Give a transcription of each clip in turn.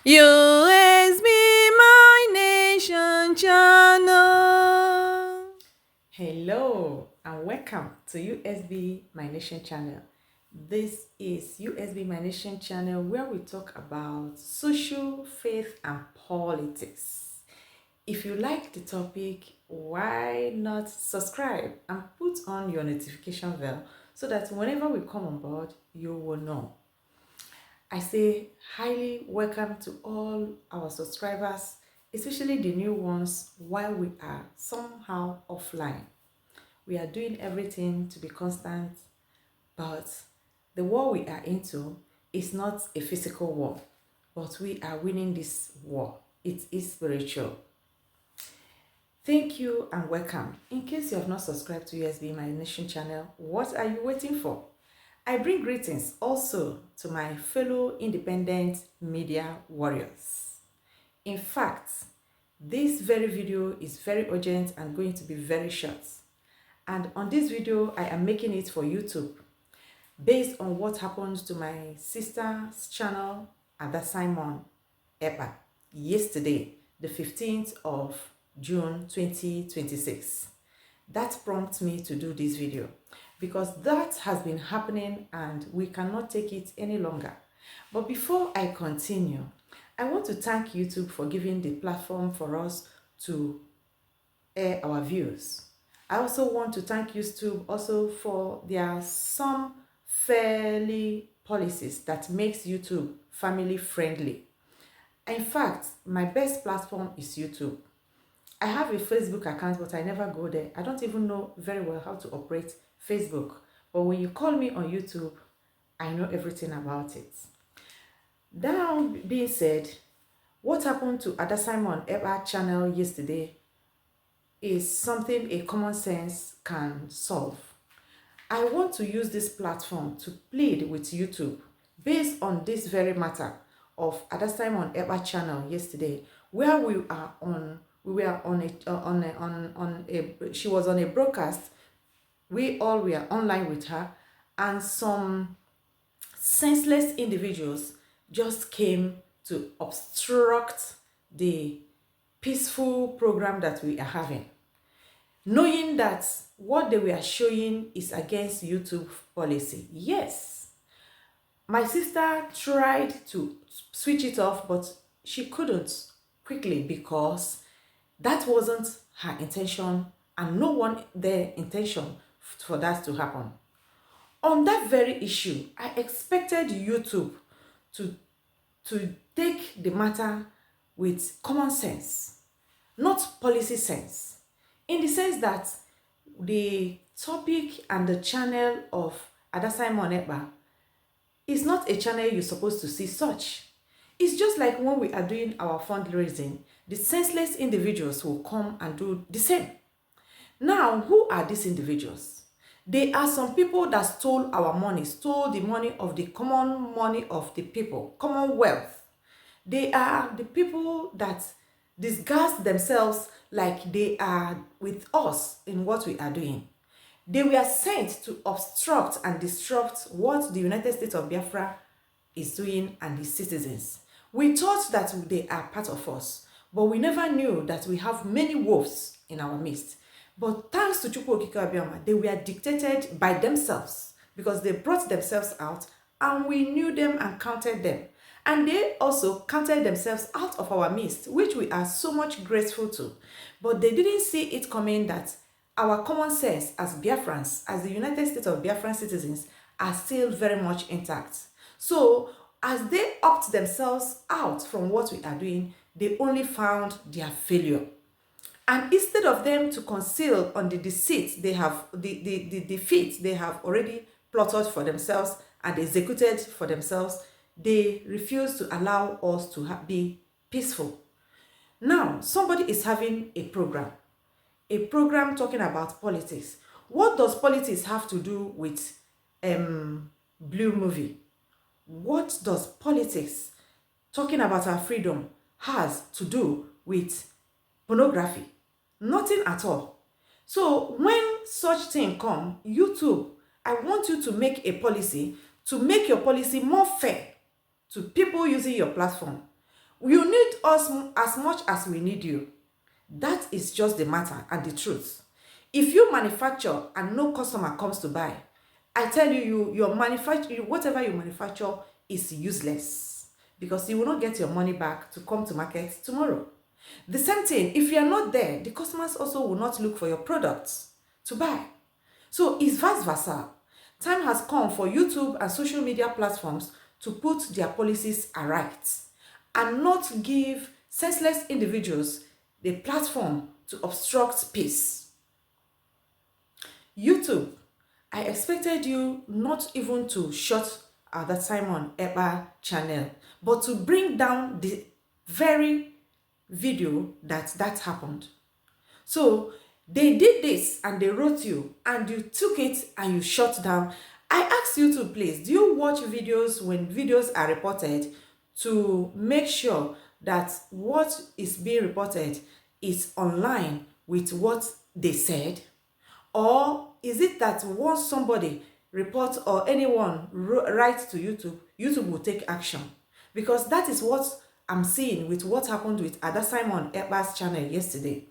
U.S.B. My Nation channel. Hello and welcome to U.S.B. My Nation channel. This is U.S.B. My Nation channel where we talk about social, faith, and politics. If you like the topic, why not subscribe and put on your notification bell so that whenever we come on board, you will know. I say highly welcome to all our subscribers, especially the new ones while we are somehow offline. We are doing everything to be constant, but the war we are into is not a physical war, but we are winning this war. It is spiritual. Thank you and welcome. In case you have not subscribed to U.S.B. My Nation channel, what are you waiting for? I bring greetings also to my fellow independent media warriors. In fact, this very video is very urgent and going to be very short. And on this video, I am making it for YouTube based on what happened to my sister's channel, Ada Simon Ekpa'S, yesterday, the 15th of June 2026. That prompts me to do this video because that has been happening and we cannot take it any longer. But before I continue, I want to thank YouTube for giving the platform for us to air our views. I also want to thank YouTube also for their some fairly policies that makes YouTube family friendly. In fact, my best platform is YouTube. I have a Facebook account, but I never go there. I don't even know very well how to operate Facebook. But when you call me on YouTube, I know everything about it. That being said, what happened to Ada Simon Ekpa'S channel yesterday is something a common sense can solve. I want to use this platform to plead with YouTube based on this very matter of Ada Simon Ekpa'S channel yesterday, where she was on a broadcast. We all were online with her, and some senseless individuals just came to obstruct the peaceful program that we are having, knowing that what they were showing is against YouTube policy. Yes, my sister tried to switch it off, but she couldn't quickly because that wasn't her intention and no one their intention for that to happen. On that very issue, I expected YouTube to take the matter with common sense, not policy sense, in the sense that the topic and the channel of Ada Simon Ekpa'S is not a channel you're supposed to see such. It's just like when we are doing our fundraising, the senseless individuals will come and do the same. Now, who are these individuals? They are some people that stole our money, stole the money of the common money of the people, common wealth. They are the people that disguise themselves like they are with us in what we are doing. They were sent to obstruct and disrupt what the United States of Biafra is doing and its citizens. We thought that they are part of us, but we never knew that we have many wolves in our midst. But thanks to Chukwu Okike Abiama, they were dictated by themselves because they brought themselves out and we knew them and counted them. And they also counted themselves out of our midst, which we are so much grateful to. But they didn't see it coming that our common sense as Biafrans, as the United States of Biafran citizens, are still very much intact. So as they opt themselves out from what we are doing, they only found their failure. And instead of them to conceal on the deceit they have, the defeat they have already plotted for themselves and executed for themselves, they refuse to allow us to be peaceful. Now, somebody is having a program talking about politics. What does politics have to do with Blue movie? What does politics talking about our freedom has to do with pornography? Nothing at all. So when such thing come, YouTube, I want you to make a policy to make your policy more fair to people using your platform. You need us as much as we need you. That is just the matter and the truth. If you manufacture and no customer comes to buy, I tell you, your manufacture, whatever you manufacture is useless, because you will not get your money back to come to market tomorrow. The same thing, if you are not there, the customers also will not look for your products to buy. So it's vice versa. Time has come for YouTube and social media platforms to put their policies aright and not give senseless individuals the platform to obstruct peace. YouTube, I expected you not even to shut the Simon Ekpa channel, but to bring down the very video that happened. So they did this and they wrote you and you took it and you shut down. I asked you to please, do you watch videos when videos are reported to make sure that what is being reported is online with what they said? Or is it that once somebody reports or anyone writes to YouTube, YouTube will take action? Because that is what I'm seeing with what happened with Ada Simon Ekpa's channel yesterday.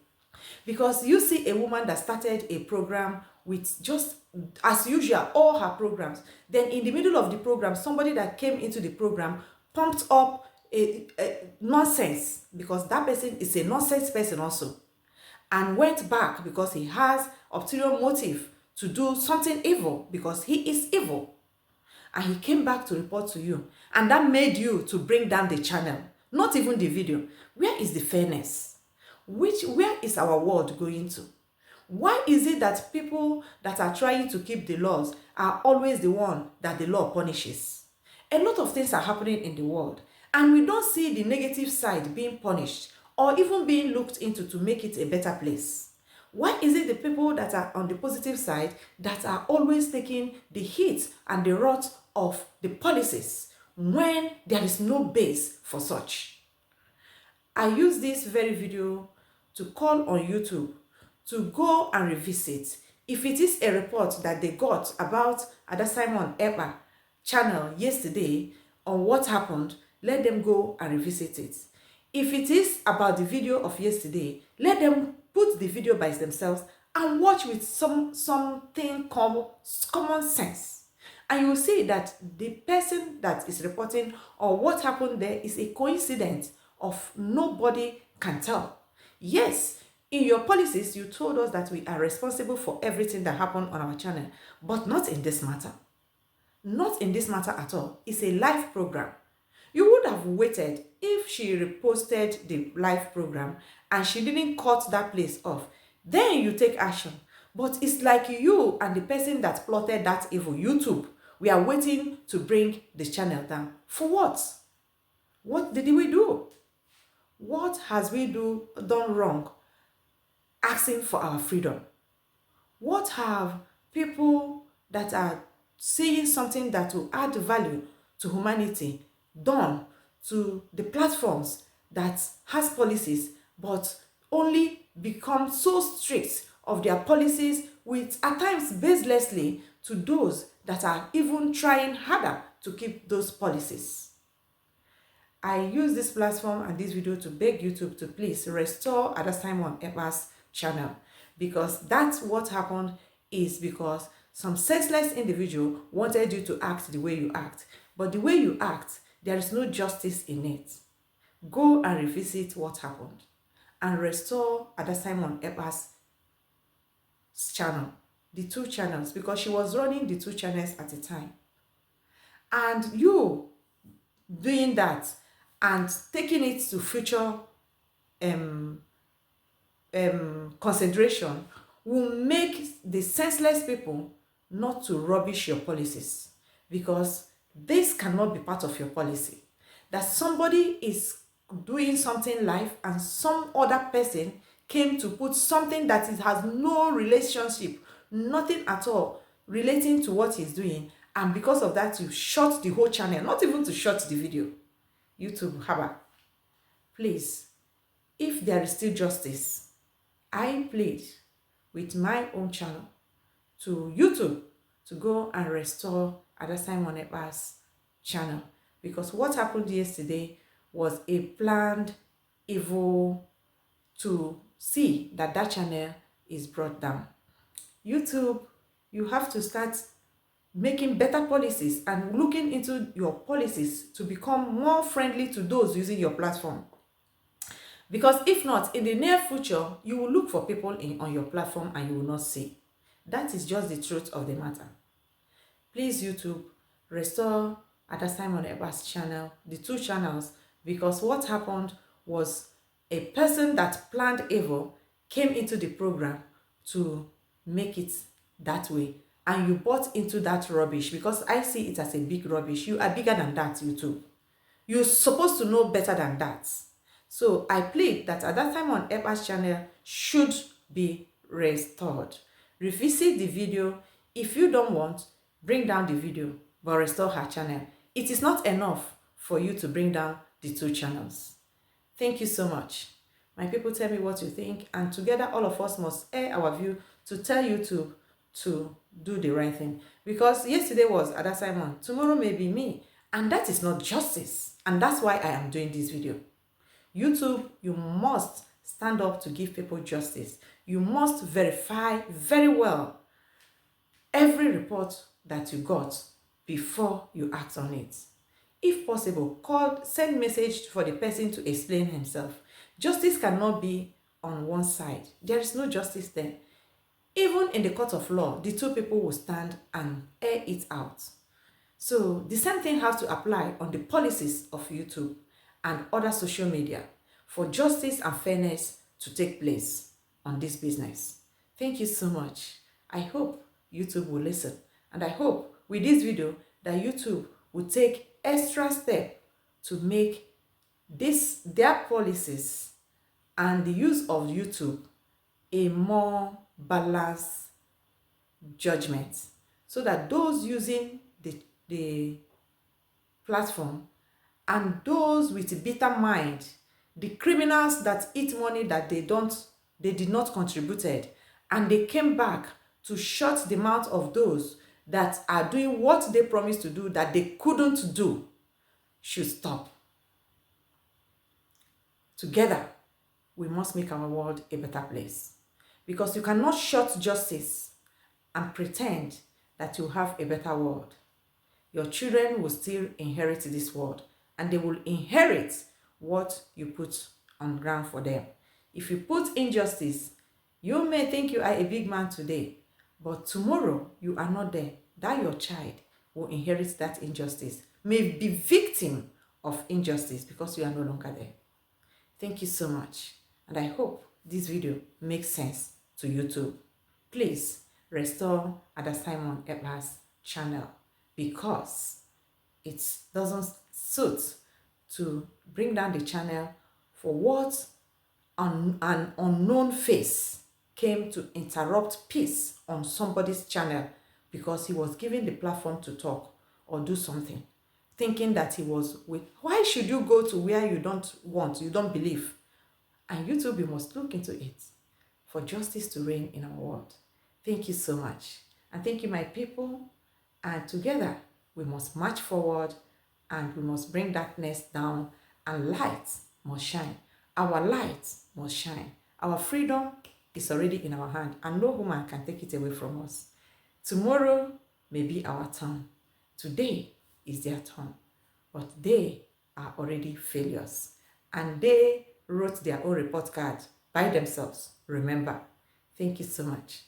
Because you see a woman that started a program with just, as usual, all her programs. Then in the middle of the program, somebody that came into the program pumped up a nonsense, because that person is a nonsense person also, and went back because he has ulterior motive to do something evil, because he is evil. And he came back to report to you. And that made you to bring down the channel, not even the video. Where is the fairness? Where is our world going to? Why is it that people that are trying to keep the laws are always the one that the law punishes? A lot of things are happening in the world, and we don't see the negative side being punished or even being looked into to make it a better place. Why is it the people that are on the positive side that are always taking the heat and the wrath of the policies when there is no base for such? I use this very video to call on YouTube to go and revisit. If it is a report that they got about Ada Simon Ekpa channel yesterday on what happened, let them go and revisit it. If it is about the video of yesterday, let them put the video by themselves and watch with something common sense. And you will see that the person that is reporting or what happened there is a coincidence of nobody can tell. Yes, in your policies, you told us that we are responsible for everything that happened on our channel, but not in this matter. Not in this matter at all. It's a live program. You would have waited if she reposted the live program and she didn't cut that place off. Then you take action. But it's like you and the person that plotted that evil, YouTube, we are waiting to bring the channel down. For what? What did we do? What has we done wrong? Asking for our freedom. What have people that are saying something that will add value to humanity done to the platforms that has policies but only become so strict of their policies, with at times baselessly, to those that are even trying harder to keep those policies? I use this platform and this video to beg YouTube to please restore Ada Simon Ekpa's channel, because that's what happened is because some senseless individual wanted you to act the way you act. But the way you act, there is no justice in it. Go and revisit what happened and restore Ada Simon Ekpa's channel, the two channels, because she was running the two channels at a time. And you doing that and taking it to future consideration will make the senseless people not to rubbish your policies, because this cannot be part of your policy. That somebody is doing something live and some other person came to put something that it has no relationship, nothing at all relating to what he's doing, and because of that you shut the whole channel, not even to shut the video. YouTube, haba, please, if there is still justice, I plead with my own channel to YouTube to go and restore Ada Simon Ekpa's channel, because what happened yesterday was a planned evil to see that that channel is brought down. YouTube, you have to start making better policies and looking into your policies to become more friendly to those using your platform. Because if not, in the near future, you will look for people on your platform and you will not see. That is just the truth of the matter. Please, YouTube, restore Simon Ekpa'S channel, the two channels, because what happened was a person that planned evil came into the program to make it that way. And you bought into that rubbish, because I see it as a big rubbish. You are bigger than that, YouTube. You're supposed to know better than that. So I plead that Simon Ekpa'S channel should be restored. Revisit the video. If you don't want, bring down the video, but restore her channel. It is not enough for you to bring down the two channels. Thank you so much. My people, tell me what you think, and together all of us must air our view to tell YouTube to do the right thing. Because yesterday was Simon, tomorrow may be me, and that is not justice. And that's why I am doing this video. YouTube, you must stand up to give people justice. You must verify very well every report that you got before you act on it. If possible, send message for the person to explain himself. Justice cannot be on one side. There is no justice there. Even in the court of law, the two people will stand and air it out. So the same thing has to apply on the policies of YouTube and other social media for justice and fairness to take place on this business. Thank you so much. I hope YouTube will listen, and I hope with this video that YouTube will take extra step to make their policies and the use of YouTube a more balanced judgment, so that those using the platform and those with bitter mind, the criminals that eat money that they did not contributed, and they came back to shut the mouth of those that are doing what they promised to do that they couldn't do, should stop. Together, we must make our world a better place. Because you cannot shut justice and pretend that you have a better world. Your children will still inherit this world, and they will inherit what you put on ground for them. If you put injustice, you may think you are a big man today, but tomorrow you are not there. That your child will inherit that injustice, may be victim of injustice because you are no longer there. Thank you so much, and I hope this video makes sense to YouTube. Please restore Simon Ekpa'S channel, because it doesn't suit to bring down the channel for what an unknown face came to interrupt peace on somebody's channel because he was given the platform to talk or do something, thinking that he was with. Why should you go to where you don't believe? And YouTube, you must look into it for justice to reign in our world. Thank you so much. And thank you, my people. And together, we must march forward, and we must bring darkness down, and light must shine. Our light must shine. Our freedom is already in our hand, and no woman can take it away from us. Tomorrow may be our turn. Today is their turn. But they are already failures, and they wrote their own report card by themselves. Remember. Thank you so much.